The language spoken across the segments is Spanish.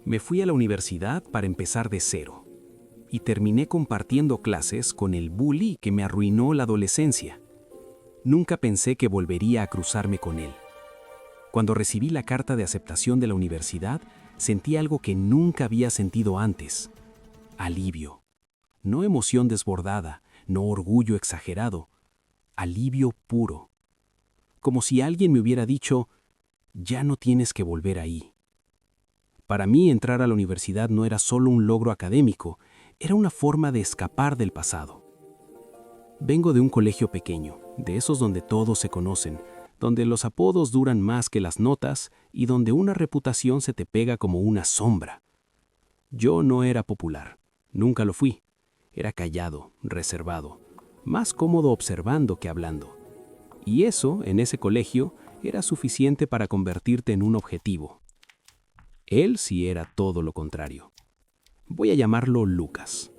Me fui a la universidad para empezar de cero y terminé compartiendo clases con el bully que me arruinó la adolescencia. Nunca pensé que volvería a cruzarme con él. Cuando recibí la carta de aceptación de la universidad, sentí algo que nunca había sentido antes: alivio. No emoción desbordada, no orgullo exagerado, alivio puro. Como si alguien me hubiera dicho: ya no tienes que volver ahí. Para mí, entrar a la universidad no era solo un logro académico, era una forma de escapar del pasado. Vengo de un colegio pequeño, de esos donde todos se conocen, donde los apodos duran más que las notas y donde una reputación se te pega como una sombra. Yo no era popular, nunca lo fui. Era callado, reservado, más cómodo observando que hablando. Y eso, en ese colegio, era suficiente para convertirte en un objetivo. Él sí era todo lo contrario. Voy a llamarlo Lucas.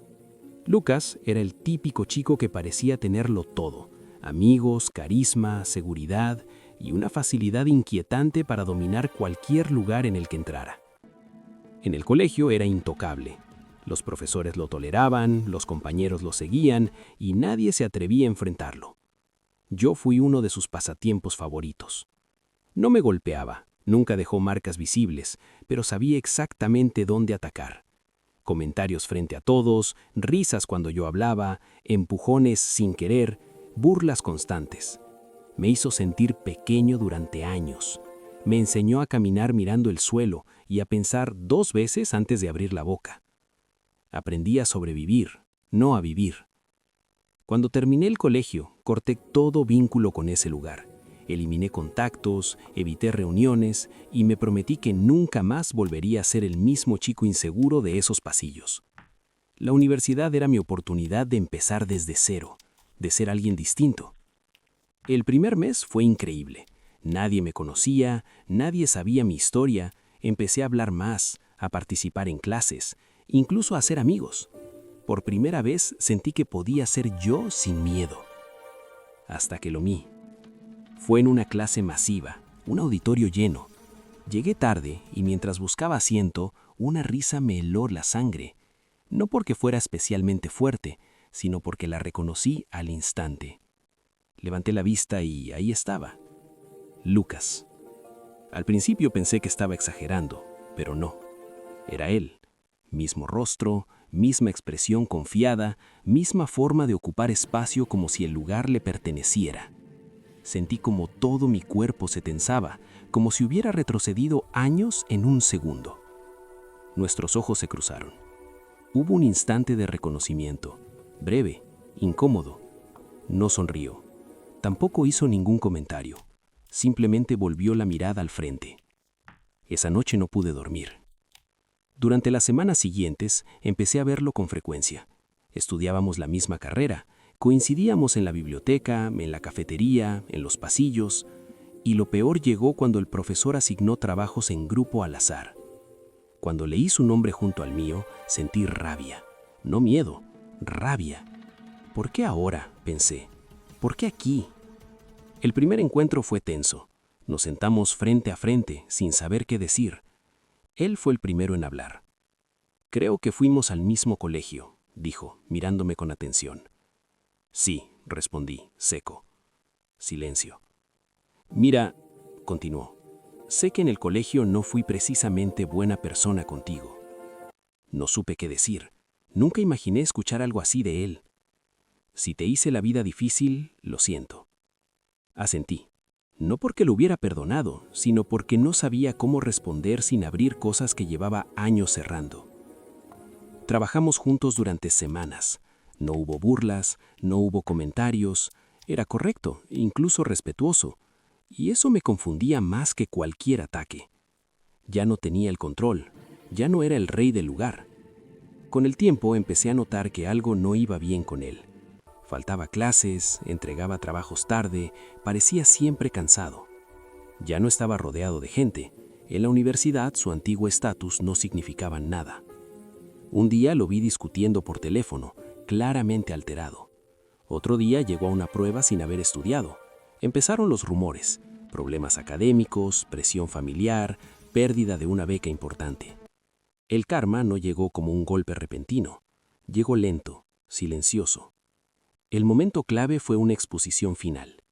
Lucas era el típico chico que parecía tenerlo todo: amigos, carisma, seguridad y una facilidad inquietante para dominar cualquier lugar en el que entrara. En el colegio era intocable. Los profesores lo toleraban, los compañeros lo seguían y nadie se atrevía a enfrentarlo. Yo fui uno de sus pasatiempos favoritos. No me golpeaba, nunca dejó marcas visibles, pero sabía exactamente dónde atacar. Comentarios frente a todos, risas cuando yo hablaba, empujones sin querer, burlas constantes. Me hizo sentir pequeño durante años. Me enseñó a caminar mirando el suelo y a pensar 2 veces antes de abrir la boca. Aprendí a sobrevivir, no a vivir. Cuando terminé el colegio, corté todo vínculo con ese lugar. Eliminé contactos, evité reuniones y me prometí que nunca más volvería a ser el mismo chico inseguro de esos pasillos. La universidad era mi oportunidad de empezar desde cero, de ser alguien distinto. El primer mes fue increíble. Nadie me conocía, nadie sabía mi historia. Empecé a hablar más, a participar en clases, incluso a hacer amigos. Por primera vez sentí que podía ser yo sin miedo. Hasta que lo vi. Fue en una clase masiva, un auditorio lleno. Llegué tarde y mientras buscaba asiento, una risa me heló la sangre. No porque fuera especialmente fuerte, sino porque la reconocí al instante. Levanté la vista y ahí estaba. Lucas. Al principio pensé que estaba exagerando, pero no. Era él. Mismo rostro, misma expresión confiada, misma forma de ocupar espacio como si el lugar le perteneciera. Sentí como todo mi cuerpo se tensaba, como si hubiera retrocedido años en un segundo. Nuestros ojos se cruzaron. Hubo un instante de reconocimiento, breve, incómodo. No sonrió. Tampoco hizo ningún comentario. Simplemente volvió la mirada al frente. Esa noche no pude dormir. Durante las semanas siguientes empecé a verlo con frecuencia. Estudiábamos la misma carrera. Coincidíamos en la biblioteca, en la cafetería, en los pasillos, y lo peor llegó cuando el profesor asignó trabajos en grupo al azar. Cuando leí su nombre junto al mío, sentí rabia. No miedo, rabia. ¿Por qué ahora?, pensé. ¿Por qué aquí? El primer encuentro fue tenso. Nos sentamos frente a frente, sin saber qué decir. Él fue el primero en hablar. «Creo que fuimos al mismo colegio», dijo, mirándome con atención. «Sí», respondí, seco. Silencio. «Mira», continuó, «sé que en el colegio no fui precisamente buena persona contigo». No supe qué decir. Nunca imaginé escuchar algo así de él. «Si te hice la vida difícil, lo siento». Asentí. No porque lo hubiera perdonado, sino porque no sabía cómo responder sin abrir cosas que llevaba años cerrando. Trabajamos juntos durante semanas. No hubo burlas, no hubo comentarios. Era correcto, incluso respetuoso. Y eso me confundía más que cualquier ataque. Ya no tenía el control. Ya no era el rey del lugar. Con el tiempo empecé a notar que algo no iba bien con él. Faltaba clases, entregaba trabajos tarde, parecía siempre cansado. Ya no estaba rodeado de gente. En la universidad su antiguo estatus no significaba nada. Un día lo vi discutiendo por teléfono, claramente alterado. Otro día llegó a una prueba sin haber estudiado. Empezaron los rumores, problemas académicos, presión familiar, pérdida de una beca importante. El karma no llegó como un golpe repentino, llegó lento, silencioso. El momento clave fue una exposición final.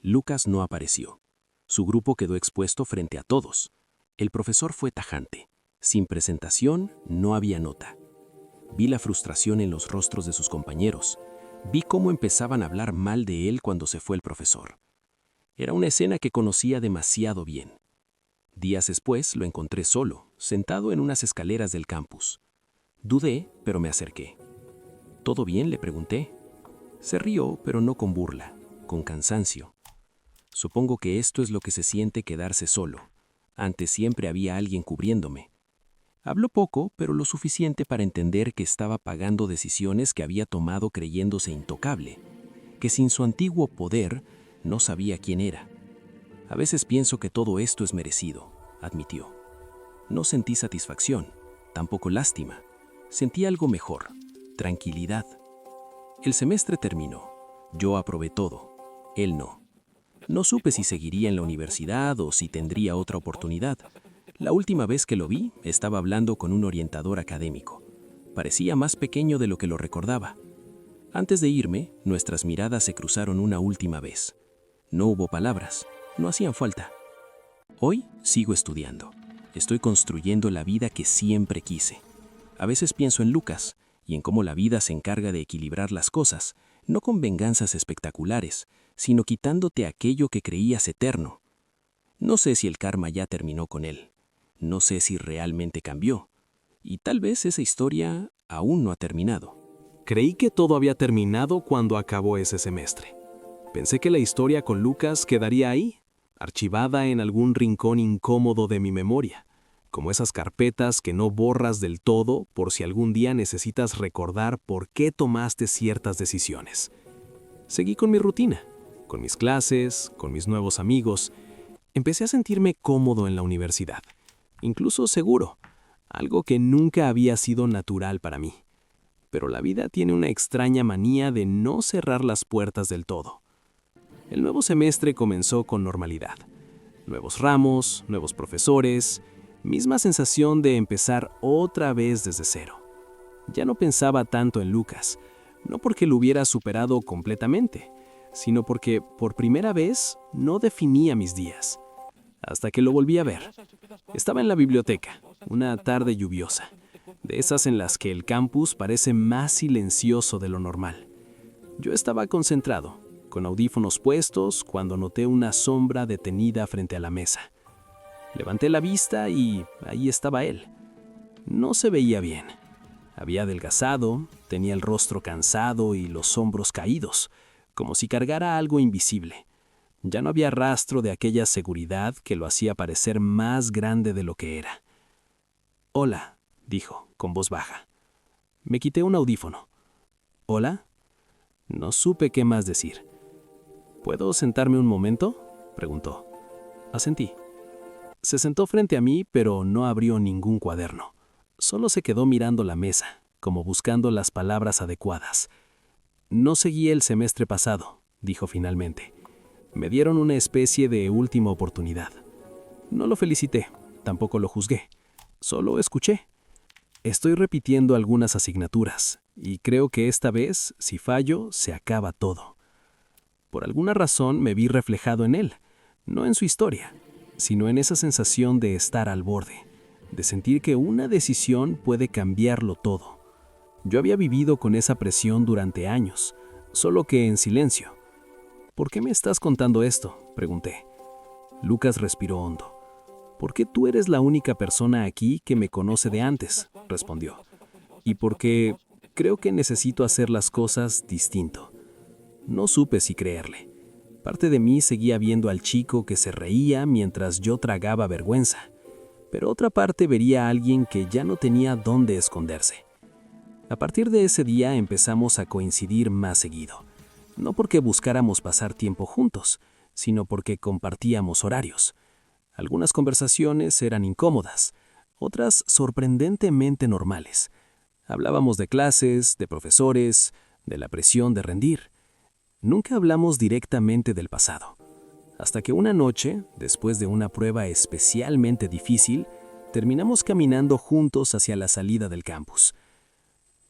Lucas no apareció. Su grupo quedó expuesto frente a todos. El profesor fue tajante. Sin presentación, no había nota. Vi la frustración en los rostros de sus compañeros. Vi cómo empezaban a hablar mal de él cuando se fue el profesor. Era una escena que conocía demasiado bien. Días después lo encontré solo, sentado en unas escaleras del campus. Dudé, pero me acerqué. ¿Todo bien?, le pregunté. Se rió, pero no con burla, con cansancio. Supongo que esto es lo que se siente quedarse solo. Antes siempre había alguien cubriéndome. Habló poco, pero lo suficiente para entender que estaba pagando decisiones que había tomado creyéndose intocable, que sin su antiguo poder no sabía quién era. A veces pienso que todo esto es merecido, admitió. No sentí satisfacción, tampoco lástima. Sentí algo mejor, tranquilidad. El semestre terminó. Yo aprobé todo. Él no. No supe si seguiría en la universidad o si tendría otra oportunidad. La última vez que lo vi, estaba hablando con un orientador académico. Parecía más pequeño de lo que lo recordaba. Antes de irme, nuestras miradas se cruzaron una última vez. No hubo palabras, no hacían falta. Hoy sigo estudiando. Estoy construyendo la vida que siempre quise. A veces pienso en Lucas y en cómo la vida se encarga de equilibrar las cosas, no con venganzas espectaculares, sino quitándote aquello que creías eterno. No sé si el karma ya terminó con él. No sé si realmente cambió. Y tal vez esa historia aún no ha terminado. Creí que todo había terminado cuando acabó ese semestre. Pensé que la historia con Lucas quedaría ahí, archivada en algún rincón incómodo de mi memoria, como esas carpetas que no borras del todo por si algún día necesitas recordar por qué tomaste ciertas decisiones. Seguí con mi rutina, con mis clases, con mis nuevos amigos. Empecé a sentirme cómodo en la universidad, incluso seguro, algo que nunca había sido natural para mí. Pero la vida tiene una extraña manía de no cerrar las puertas del todo. El nuevo semestre comenzó con normalidad. Nuevos ramos, nuevos profesores, misma sensación de empezar otra vez desde cero. Ya no pensaba tanto en Lucas, no porque lo hubiera superado completamente, sino porque por primera vez no definía mis días. Hasta que lo volví a ver. Estaba en la biblioteca, una tarde lluviosa, de esas en las que el campus parece más silencioso de lo normal. Yo estaba concentrado, con audífonos puestos, cuando noté una sombra detenida frente a la mesa. Levanté la vista y ahí estaba él. No se veía bien. Había adelgazado, tenía el rostro cansado y los hombros caídos, como si cargara algo invisible. Ya no había rastro de aquella seguridad que lo hacía parecer más grande de lo que era. «Hola», dijo, con voz baja. Me quité un audífono. «¿Hola?» No supe qué más decir. «¿Puedo sentarme un momento?», preguntó. Asentí. Se sentó frente a mí, pero no abrió ningún cuaderno. Solo se quedó mirando la mesa, como buscando las palabras adecuadas. «No seguí el semestre pasado», dijo finalmente. Me dieron una especie de última oportunidad. No lo felicité, tampoco lo juzgué. Solo escuché. Estoy repitiendo algunas asignaturas, y creo que esta vez, si fallo, se acaba todo. Por alguna razón me vi reflejado en él, no en su historia, sino en esa sensación de estar al borde, de sentir que una decisión puede cambiarlo todo. Yo había vivido con esa presión durante años, solo que en silencio. «¿Por qué me estás contando esto?», pregunté. Lucas respiró hondo. «Porque tú eres la única persona aquí que me conoce de antes», respondió. «Y porque creo que necesito hacer las cosas distinto». No supe si creerle. Parte de mí seguía viendo al chico que se reía mientras yo tragaba vergüenza, pero otra parte vería a alguien que ya no tenía dónde esconderse. A partir de ese día empezamos a coincidir más seguido. No porque buscáramos pasar tiempo juntos, sino porque compartíamos horarios. Algunas conversaciones eran incómodas, otras sorprendentemente normales. Hablábamos de clases, de profesores, de la presión de rendir. Nunca hablamos directamente del pasado. Hasta que una noche, después de una prueba especialmente difícil, Terminamos caminando juntos hacia la salida del campus.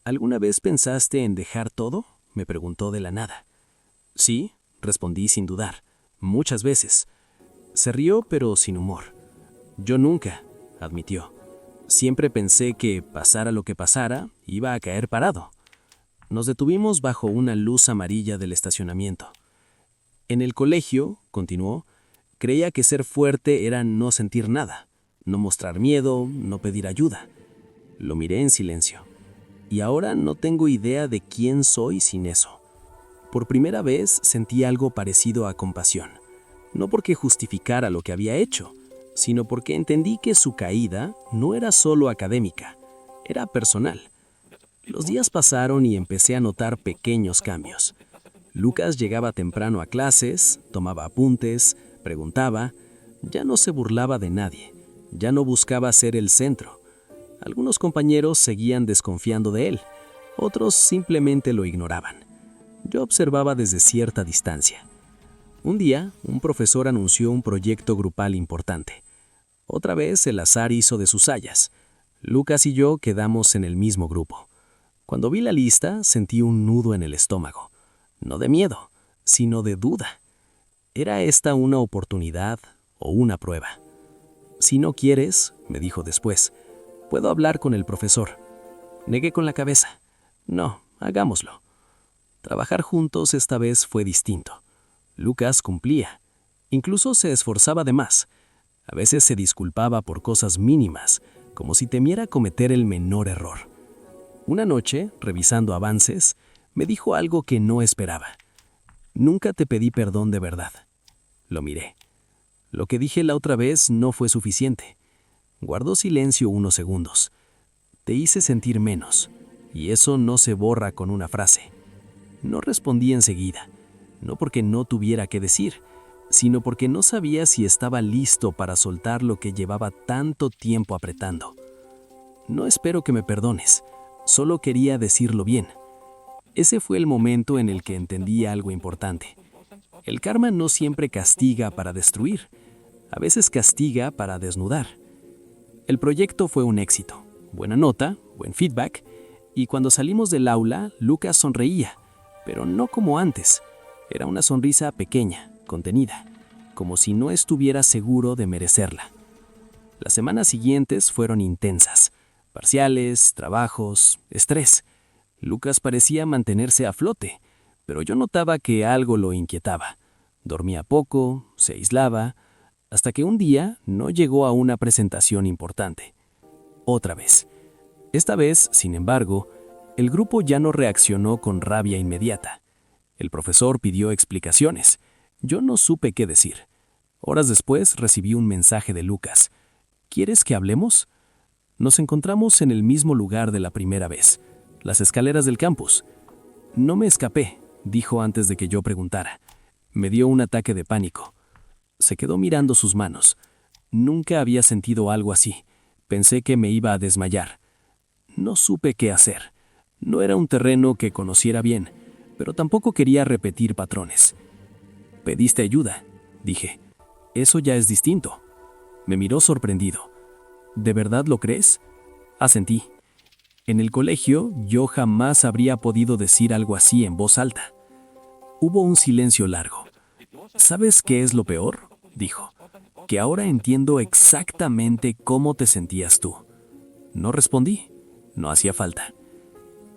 ¿Alguna vez pensaste en dejar todo?, me preguntó de la nada. Sí, respondí sin dudar, muchas veces. Se rió, pero sin humor. Yo nunca, admitió. Siempre pensé que, pasara lo que pasara, iba a caer parado. Nos detuvimos bajo una luz amarilla del estacionamiento. En el colegio, continuó, creía que ser fuerte era no sentir nada, no mostrar miedo, no pedir ayuda. Lo miré en silencio. Y ahora no tengo idea de quién soy sin eso. Por primera vez sentí algo parecido a compasión. No porque justificara lo que había hecho, sino porque entendí que su caída no era solo académica, era personal. Los días pasaron y empecé a notar pequeños cambios. Lucas llegaba temprano a clases, tomaba apuntes, preguntaba, ya no se burlaba de nadie, ya no buscaba ser el centro. Algunos compañeros seguían desconfiando de él, otros simplemente lo ignoraban. Yo observaba desde cierta distancia. Un día, un profesor anunció un proyecto grupal importante. Otra vez el azar hizo de sus sayas. Lucas y yo quedamos en el mismo grupo. Cuando vi la lista, sentí un nudo en el estómago. No de miedo, sino de duda. ¿Era esta una oportunidad o una prueba? Si no quieres, me dijo después, puedo hablar con el profesor. Negué con la cabeza. No, hagámoslo. Trabajar juntos esta vez fue distinto. Lucas cumplía. Incluso se esforzaba de más. A veces se disculpaba por cosas mínimas, como si temiera cometer el menor error. Una noche, revisando avances, me dijo algo que no esperaba. Nunca te pedí perdón de verdad. Lo miré. Lo que dije la otra vez no fue suficiente. Guardó silencio unos segundos. Te hice sentir menos, y eso no se borra con una frase. No respondí enseguida, no porque no tuviera que decir, sino porque no sabía si estaba listo para soltar lo que llevaba tanto tiempo apretando. No espero que me perdones, solo quería decirlo bien. Ese fue el momento en el que entendí algo importante. El karma no siempre castiga para destruir, a veces castiga para desnudar. El proyecto fue un éxito, buena nota, buen feedback, y cuando salimos del aula, Lucas sonreía, pero no como antes. Era una sonrisa pequeña, contenida, como si no estuviera seguro de merecerla. Las semanas siguientes fueron intensas. Parciales, trabajos, estrés. Lucas parecía mantenerse a flote, pero yo notaba que algo lo inquietaba. Dormía poco, se aislaba, hasta que un día no llegó a una presentación importante. Otra vez. Esta vez, sin embargo, el grupo ya no reaccionó con rabia inmediata. El profesor pidió explicaciones. Yo no supe qué decir. Horas después recibí un mensaje de Lucas. ¿Quieres que hablemos? Nos encontramos en el mismo lugar de la primera vez, las escaleras del campus. No me escapé, dijo antes de que yo preguntara. Me dio un ataque de pánico. Se quedó mirando sus manos. Nunca había sentido algo así. Pensé que me iba a desmayar. No supe qué hacer. No era un terreno que conociera bien, pero tampoco quería repetir patrones. «Pediste ayuda», dije. «Eso ya es distinto». Me miró sorprendido. «¿De verdad lo crees?» Asentí. En el colegio, yo jamás habría podido decir algo así en voz alta. Hubo un silencio largo. «¿Sabes qué es lo peor?», dijo. «Que ahora entiendo exactamente cómo te sentías tú». No respondí. No hacía falta.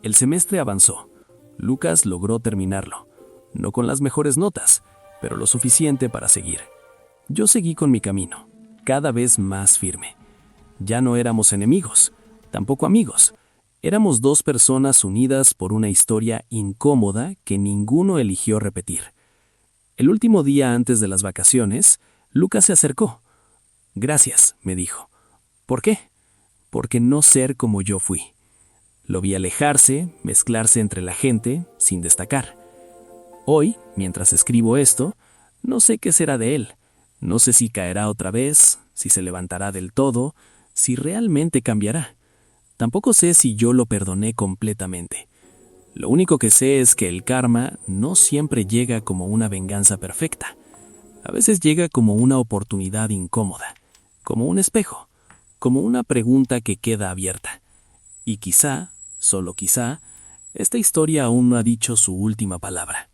El semestre avanzó. Lucas logró terminarlo. No con las mejores notas, pero lo suficiente para seguir. Yo seguí con mi camino, cada vez más firme. Ya no éramos enemigos, tampoco amigos. Éramos dos personas unidas por una historia incómoda que ninguno eligió repetir. El último día antes de las vacaciones, Lucas se acercó. «Gracias», me dijo. «¿Por qué?» «Porque no ser como yo fui». Lo vi alejarse, mezclarse entre la gente, sin destacar. Hoy, mientras escribo esto, no sé qué será de él. No sé si caerá otra vez, si se levantará del todo, si realmente cambiará. Tampoco sé si yo lo perdoné completamente. Lo único que sé es que el karma no siempre llega como una venganza perfecta. A veces llega como una oportunidad incómoda, como un espejo. como una pregunta que queda abierta. Y quizá, solo quizá, esta historia aún no ha dicho su última palabra.